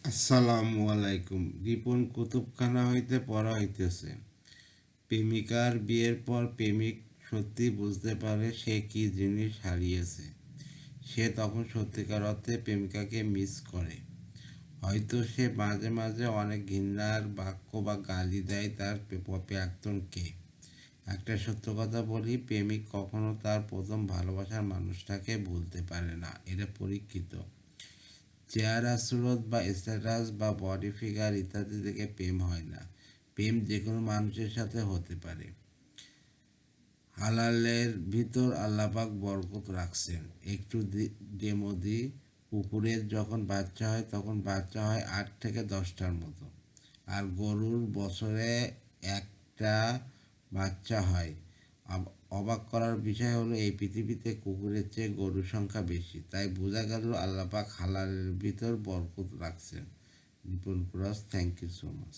আসসালামু আলাইকুম। রিপন কুতুবখানা হইতে পড়া হইতেছে। প্রেমিকার বিয়ের পর প্রেমিক সত্যি বুঝতে পারে সে কি জিনিস হারিয়েছে। সে তখন সত্যিকার অর্থে প্রেমিকাকে মিস করে। হয়তো সে মাঝে মাঝে অনেক ঘৃণার বাক্য বা গালি দেয় তার প্রাক্তনকে। একটা সত্য কথা বলি, প্রেমিক কখনো তার প্রথম ভালোবাসার মানুষটাকে ভুলতে পারে না, এটা পরীক্ষিত। চেহারা, সুরত বা স্ট্যাটাস বা বডি ফিগার ইত্যাদি থেকে প্রেম হয় না। প্রেম যে কোনো মানুষের সাথে হতে পারে। হালালের ভিতর আল্লাপাক বরকত রাখছেন। একটু ডেমো দিই। কুকুরের যখন বাচ্চা হয় তখন বাচ্চা হয় 8 থেকে 10টার মতো, আর গরুর বছরে একটা বাচ্চা হয়। অবাক করার বিষয় হলো এই পৃথিবীতে কুকুরের চেয়ে গরুর সংখ্যা বেশি। তাই বোঝা গেল আল্লাপাক হালালের ভিতর বরকত রাখছেন। Ripon Cross, thank you so much.